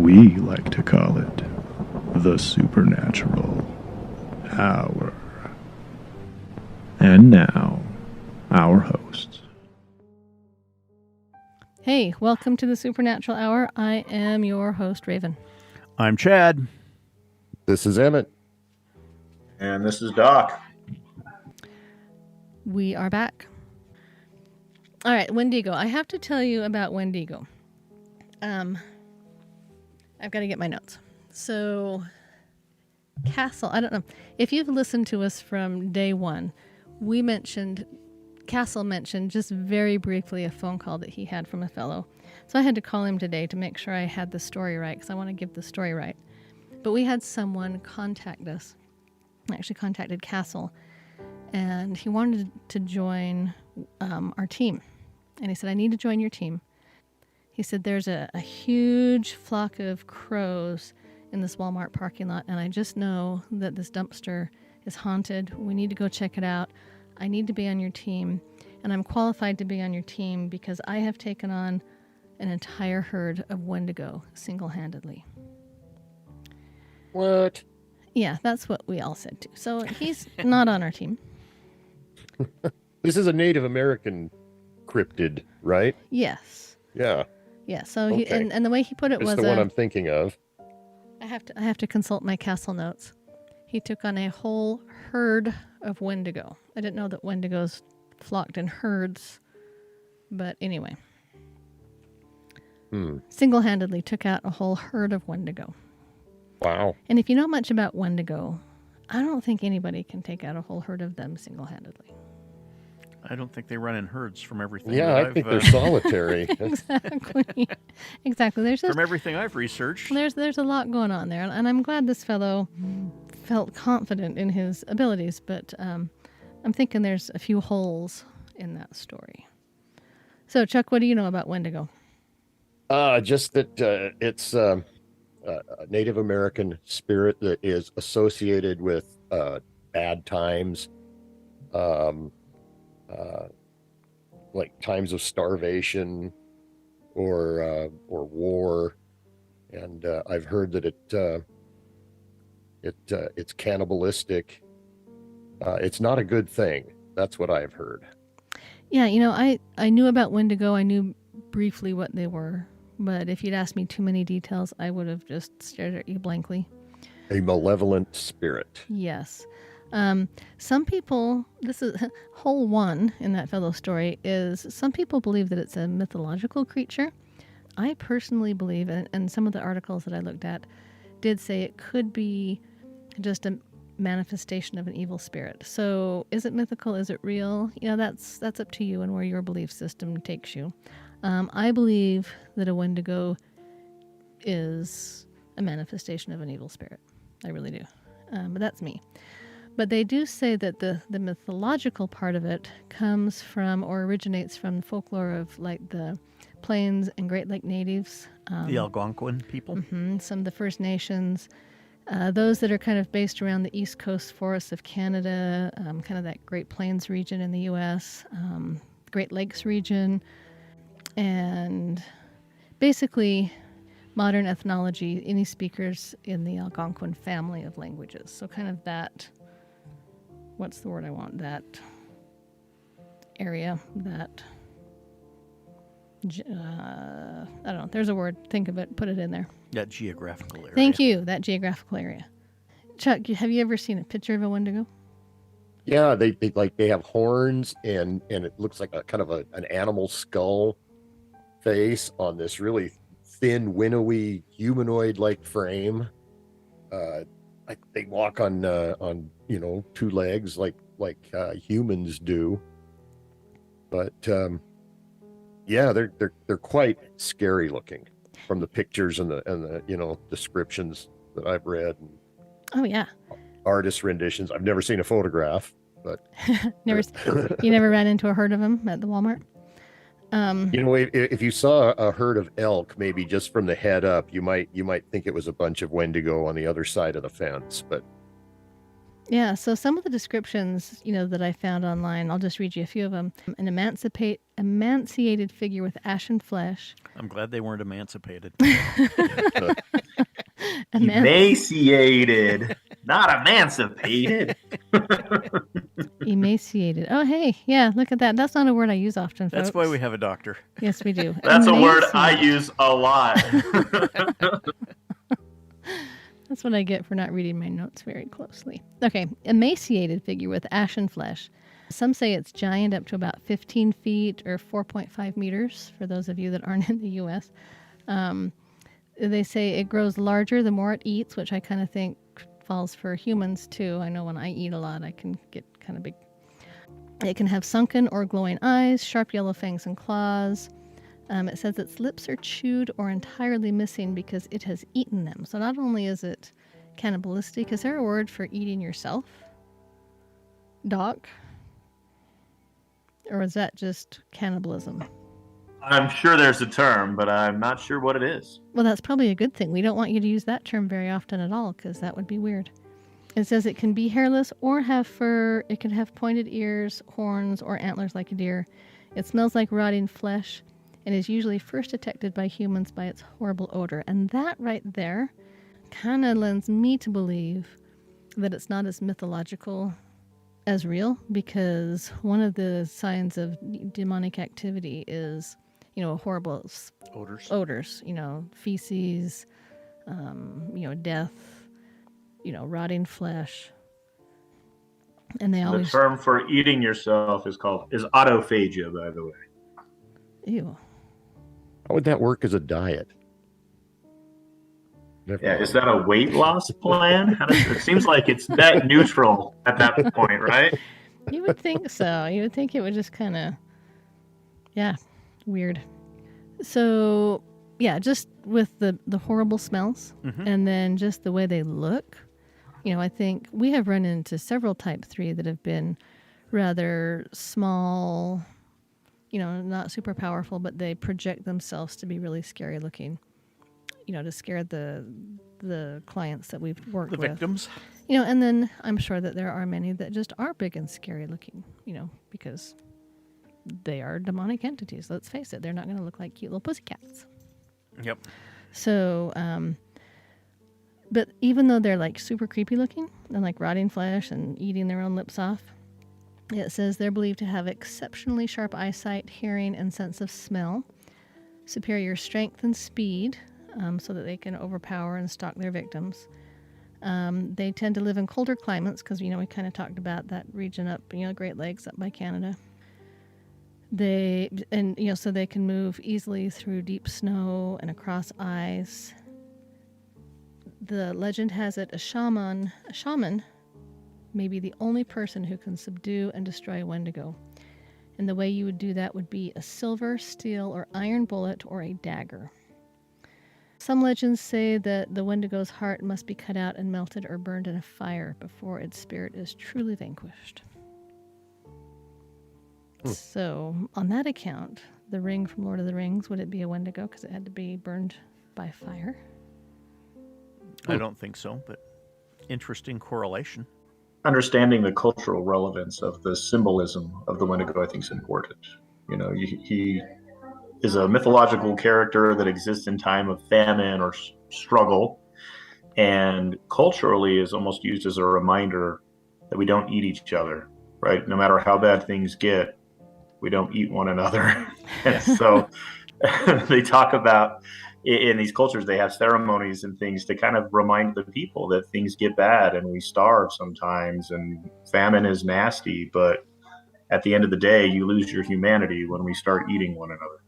We like to call it the Supernatural Hour. And now, our hosts. Hey, welcome to the Supernatural Hour. I am your host, Raven. I'm Chad. This is Emmett. And this is Doc. We are back. All right, Wendigo. I have to tell you about Wendigo. I've got to get my notes. So, Castle, I don't know. If you've listened to us from day one, Castle mentioned just very briefly a phone call that he had from a fellow. So I had to call him today to make sure I had the story right, because I want to give the story right. But we had someone contact us, actually contacted Castle, and he wanted to join our team. And he said, I need to join your team. He said, there's a huge flock of crows in this Walmart parking lot, and I just know that this dumpster is haunted. We need to go check it out. I need to be on your team, and I'm qualified to be on your team because I have taken on an entire herd of Wendigo single-handedly. What? Yeah, that's what we all said too. So he's not on our team. This is a Native American cryptid, right? Yes. Yeah. Yeah. So Okay. he and the way he put it It's was the one I'm thinking of. I have to consult my Castle notes. He took on a whole herd of Wendigo. I didn't know that Wendigos flocked in herds, but anyway. Single-handedly took out a whole herd of Wendigo. Wow. And if you know much about Wendigo, I don't think anybody can take out a whole herd of them single-handedly. I don't think they run in herds from everything. Yeah, I think they're solitary. Exactly. Exactly. There's just, from everything I've researched. there's a lot going on there, and I'm glad this fellow felt confident in his abilities, but I'm thinking there's a few holes in that story. So, Chuck, what do you know about Wendigo? Just that it's a Native American spirit that is associated with bad times, like times of starvation or war, and I've heard that it's cannibalistic. It's not a good thing. That's what I've heard. Yeah, I knew about Wendigo. I knew briefly what they were, but if you'd asked me too many details, I would have just stared at you blankly. A malevolent spirit. Yes. Some people, this is hole one in that fellow story, is some people believe that it's a mythological creature. I personally believe, and some of the articles that I looked at did say it could be just a manifestation of an evil spirit. So is it mythical? Is it real? That's up to you and where your belief system takes you. I believe that a Wendigo is a manifestation of an evil spirit. I really do. But that's me. But they do say that the mythological part of it comes from or originates from folklore of like the Plains and Great Lake natives. The Algonquin people. Some of the First Nations. Those that are kind of based around the East Coast forests of Canada, kind of that Great Plains region in the U.S., Great Lakes region, and basically modern ethnology, any speakers in the Algonquin family of languages. So kind of that, what's the word I want? That area, that, I don't know, there's a word, think of it, put it in there. That geographical area. Thank you, that geographical area. Chuck, have you ever seen a picture of a Wendigo? Yeah, they have horns and it looks like a kind of an animal skull face on this really thin, winnowy, humanoid-like frame. They walk on two legs like humans do. But yeah, they're quite scary looking from the pictures and the descriptions that I've read. And Oh yeah. artist renditions. I've never seen a photograph, but You never ran into a herd of them at the Walmart? If you saw a herd of elk, maybe just from the head up, you might think it was a bunch of Wendigo on the other side of the fence. But Yeah, so some of the descriptions, that I found online, I'll just read you a few of them. An emaciated figure with ashen flesh. I'm glad they weren't emancipated. Emaciated, not emancipated. Emaciated. Oh, hey, yeah, look at that. That's not a word I use often, folks. That's why we have a doctor. Yes, we do. That's a word I Emaciated. use a lot. That's what I get for not reading my notes very closely. Okay, emaciated figure with ashen flesh. Some say it's giant, up to about 15 feet or 4.5 meters, for those of you that aren't in the U.S. They say it grows larger the more it eats, which I kind of think falls for humans too. I know when I eat a lot, I can get kind of big. It can have sunken or glowing eyes, sharp yellow fangs and claws. It says its lips are chewed or entirely missing because it has eaten them. So not only is it cannibalistic, is there a word for eating yourself, Doc? Or is that just cannibalism? I'm sure there's a term, but I'm not sure what it is. Well, that's probably a good thing. We don't want you to use that term very often at all, because that would be weird. It says it can be hairless or have fur. It can have pointed ears, horns, or antlers like a deer. It smells like rotting flesh and is usually first detected by humans by its horrible odor. And that right there kind of lends me to believe that it's not as mythological as real, because one of the signs of demonic activity is, horrible odors, feces, death, rotting flesh. And they always... The term for eating yourself is autophagia, by the way. Ew. How would that work as a diet? Yeah, is that a weight loss plan? It seems like it's net neutral at that point, right? You would think so. You would think it would just kind of, weird. So, just with the horrible smells, and then just the way they look, I think we have run into several type 3 that have been rather small, not super powerful, but they project themselves to be really scary looking, to scare the clients that we've worked with. The victims. And then I'm sure that there are many that just are big and scary looking, because they are demonic entities. Let's face it, they're not going to look like cute little pussycats. Yep. So, but even though they're like super creepy looking and like rotting flesh and eating their own lips off, it says they're believed to have exceptionally sharp eyesight, hearing, and sense of smell, superior strength and speed, so that they can overpower and stalk their victims. They tend to live in colder climates because, we kind of talked about that region up, Great Lakes up by Canada. So they can move easily through deep snow and across ice. The legend has it a shaman may be the only person who can subdue and destroy a Wendigo. And the way you would do that would be a silver, steel, or iron bullet or a dagger. Some legends say that the Wendigo's heart must be cut out and melted or burned in a fire before its spirit is truly vanquished. So, on that account, the ring from Lord of the Rings, would it be a Wendigo because it had to be burned by fire? I don't think so, but interesting correlation. Understanding the cultural relevance of the symbolism of the Wendigo, I think, is important. He is a mythological character that exists in time of famine or struggle, and culturally is almost used as a reminder that we don't eat each other, right? No matter how bad things get, we don't eat one another. And so they talk about, in these cultures, they have ceremonies and things to kind of remind the people that things get bad and we starve sometimes and famine is nasty, but at the end of the day, you lose your humanity when we start eating one another.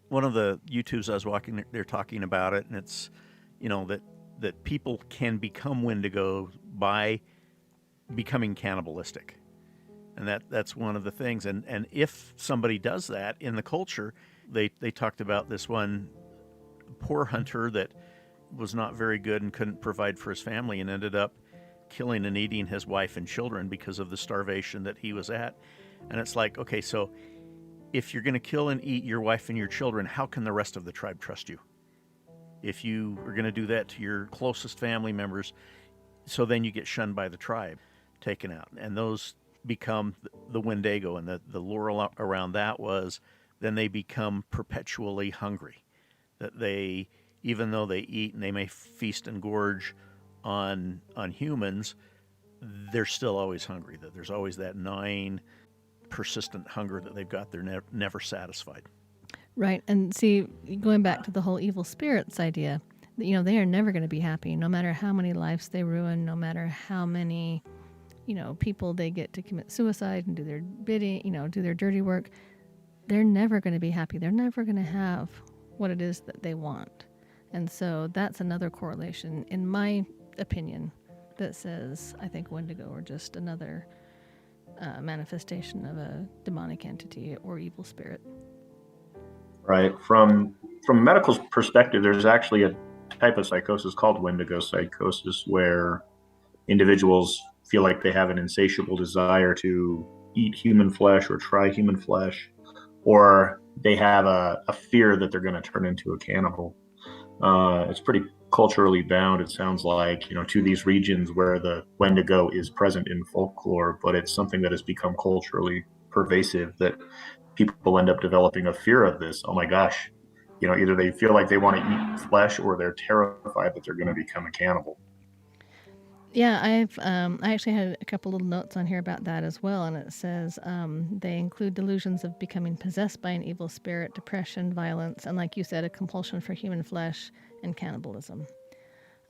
One of the YouTubes I was watching, they're talking about it, and it's, that people can become Wendigo by becoming cannibalistic. And that's one of the things. And if somebody does that in the culture, they talked about this one poor hunter that was not very good and couldn't provide for his family and ended up killing and eating his wife and children because of the starvation that he was at. And it's like, okay, so if you're going to kill and eat your wife and your children, how can the rest of the tribe trust you? If you are going to do that to your closest family members, so then you get shunned by the tribe. taken out, and those become the Wendigo. And the lore around that was then they become perpetually hungry. That they, even though they eat and they may feast and gorge on humans, they're still always hungry. That there's always that gnawing, persistent hunger that they've got. They're never satisfied. Right. And see, going back to the whole evil spirits idea, they are never going to be happy, no matter how many lives they ruin, no matter how many, people they get to commit suicide and do their bidding, do their dirty work. They're never going to be happy. They're never going to have what it is that they want. And so that's another correlation, in my opinion, that says I think Wendigo are just another manifestation of a demonic entity or evil spirit. Right. From a medical perspective, there's actually a type of psychosis called Wendigo psychosis, where individuals feel like they have an insatiable desire to eat human flesh or try human flesh, or they have a fear that they're going to turn into a cannibal. It's pretty culturally bound, it sounds like, to these regions where the Wendigo is present in folklore, but it's something that has become culturally pervasive, that people end up developing a fear of this. Oh my gosh, either they feel like they want to eat flesh, or they're terrified that they're going to become a cannibal. Yeah, I actually had a couple little notes on here about that as well, and it says they include delusions of becoming possessed by an evil spirit, depression, violence, and like you said, a compulsion for human flesh and cannibalism.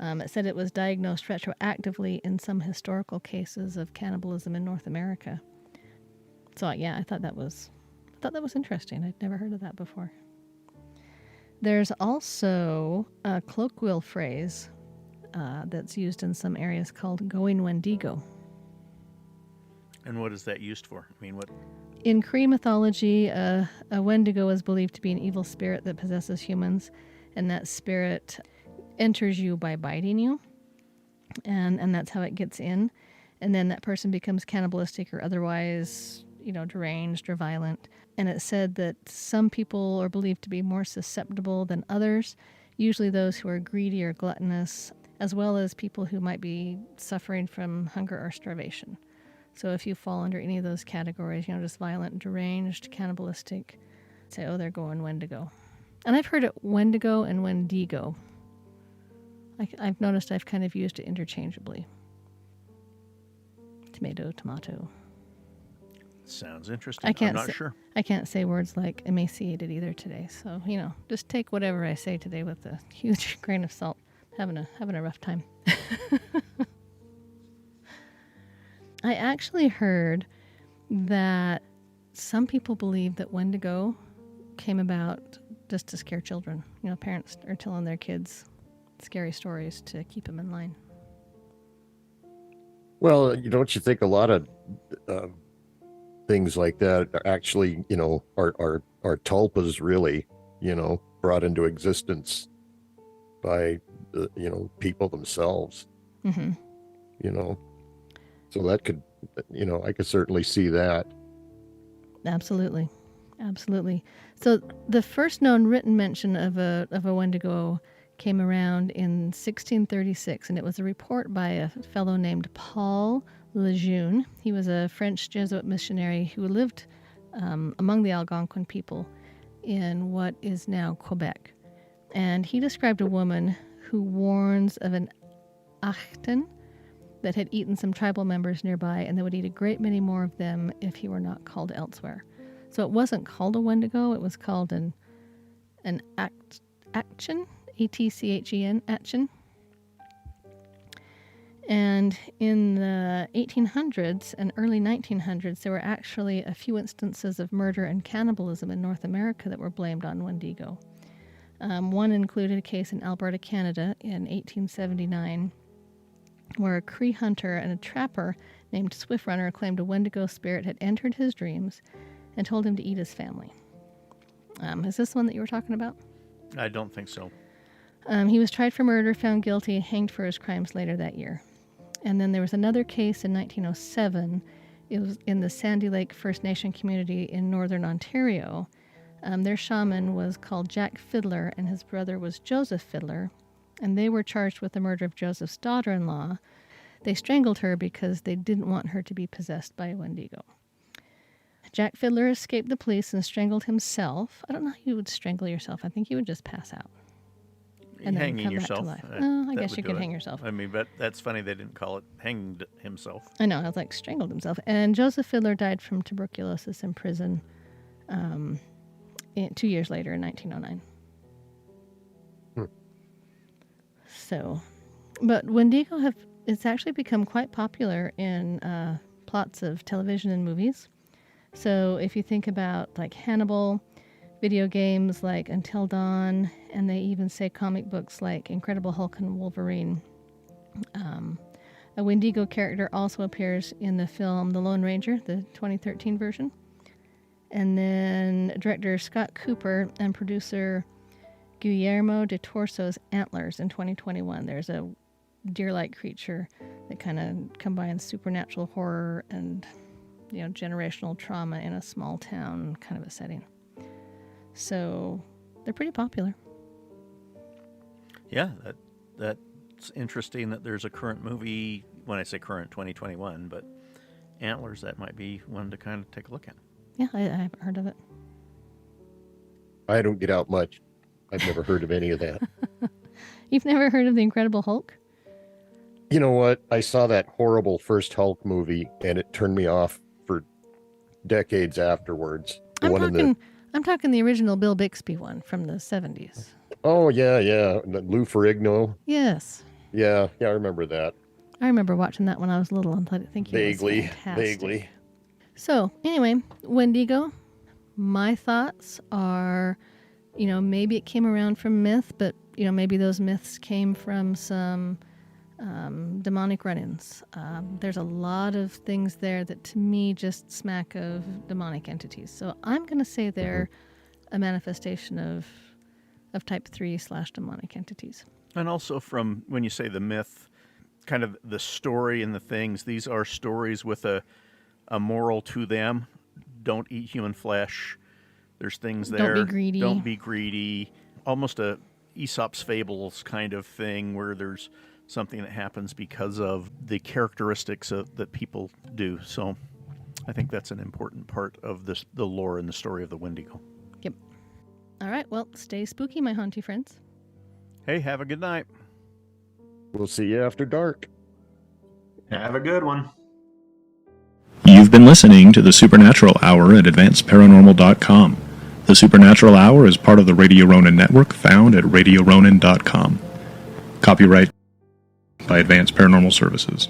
It said it was diagnosed retroactively in some historical cases of cannibalism in North America. So yeah, I thought that was interesting. I'd never heard of that before. There's also a colloquial phrase that's used in some areas called going Wendigo. And what is that used for? I mean, what? In Cree mythology, a Wendigo is believed to be an evil spirit that possesses humans, and that spirit enters you by biting you, and that's how it gets in. And then that person becomes cannibalistic or otherwise, deranged or violent. And it said that some people are believed to be more susceptible than others, usually those who are greedy or gluttonous, as well as people who might be suffering from hunger or starvation. So if you fall under any of those categories, just violent, deranged, cannibalistic, say, oh, they're going Wendigo. And I've heard it Wendigo and Wendigo. I've noticed I've kind of used it interchangeably. Tomato, tomato. Sounds interesting. I'm not sure. I can't say words like emaciated either today. So, just take whatever I say today with a huge grain of salt. Having a rough time. I actually heard that some people believe that Wendigo came about just to scare children. Parents are telling their kids scary stories to keep them in line. Well, don't you think a lot of things like that are actually, are tulpas really, brought into existence by people themselves. Mm-hmm. So that could, I could certainly see that. Absolutely. So the first known written mention of a Wendigo came around in 1636, and it was a report by a fellow named Paul Lejeune. He was a French Jesuit missionary who lived among the Algonquin people in what is now Quebec. And he described a woman who warns of an Achten that had eaten some tribal members nearby, and that would eat a great many more of them if he were not called elsewhere. So it wasn't called a Wendigo, it was called an Action, A-T-C-H-E-N, Action. And in the 1800s and early 1900s, there were actually a few instances of murder and cannibalism in North America that were blamed on Wendigo. One included a case in Alberta, Canada in 1879, where a Cree hunter and a trapper named Swift Runner claimed a Wendigo spirit had entered his dreams and told him to eat his family. Is this one that you were talking about? I don't think so. He was tried for murder, found guilty, and hanged for his crimes later that year. And then there was another case in 1907. It was in the Sandy Lake First Nation community in northern Ontario. Their shaman was called Jack Fiddler, and his brother was Joseph Fiddler, and they were charged with the murder of Joseph's daughter-in-law. they strangled her because they didn't want her to be possessed by a Wendigo. Jack Fiddler escaped the police and strangled himself. I don't know how you would strangle yourself. I think you would just pass out. And then Hanging come yourself. back to life. Oh, I that guess would you do could it. hang yourself. I mean, but that's funny they didn't call it hanged himself. I know, I was like, strangled himself. And Joseph Fiddler died from tuberculosis in prison 2 years later in 1909. So, but Wendigo it's actually become quite popular in plots of television and movies. So if you think about like Hannibal, video games like Until Dawn, and they even say comic books like Incredible Hulk and Wolverine. A Wendigo character also appears in the film The Lone Ranger, the 2013 version. And then director Scott Cooper and producer Guillermo de Torso's Antlers in 2021. There's a deer-like creature that kind of combines supernatural horror and, generational trauma in a small town kind of a setting. So they're pretty popular. Yeah, that's interesting that there's a current movie, when I say current, 2021, but Antlers, that might be one to kind of take a look at. Yeah, I haven't heard of it. I don't get out much. I've never heard of any of that. You've never heard of The Incredible Hulk? You know what? I saw that horrible first Hulk movie, and it turned me off for decades afterwards. I'm talking the original Bill Bixby one from the 70s. Oh, yeah. Lou Ferrigno. Yes. Yeah, I remember that. I remember watching that when I was little and thinking it was fantastic. Vaguely. So, anyway, Wendigo, my thoughts are, maybe it came around from myth, but, maybe those myths came from some demonic run-ins. There's a lot of things there that to me just smack of demonic entities. So I'm going to say they're a manifestation of type 3/demonic entities. And also from when you say the myth, kind of the story and the things, these are stories with a moral to them. Don't eat human flesh. There's things there. Don't be greedy. Don't be greedy. Almost a Aesop's fables kind of thing where there's something that happens because of the characteristics that people do. So I think that's an important part of the lore and the story of the Wendigo. Yep. All right, well, stay spooky, my haunty friends. Hey, have a good night. We'll see you after dark. Have a good one. You've been listening to the Supernatural Hour at AdvancedParanormal.com. The Supernatural Hour is part of the Radio Ronin network found at RadioRonin.com. Copyright by Advanced Paranormal Services.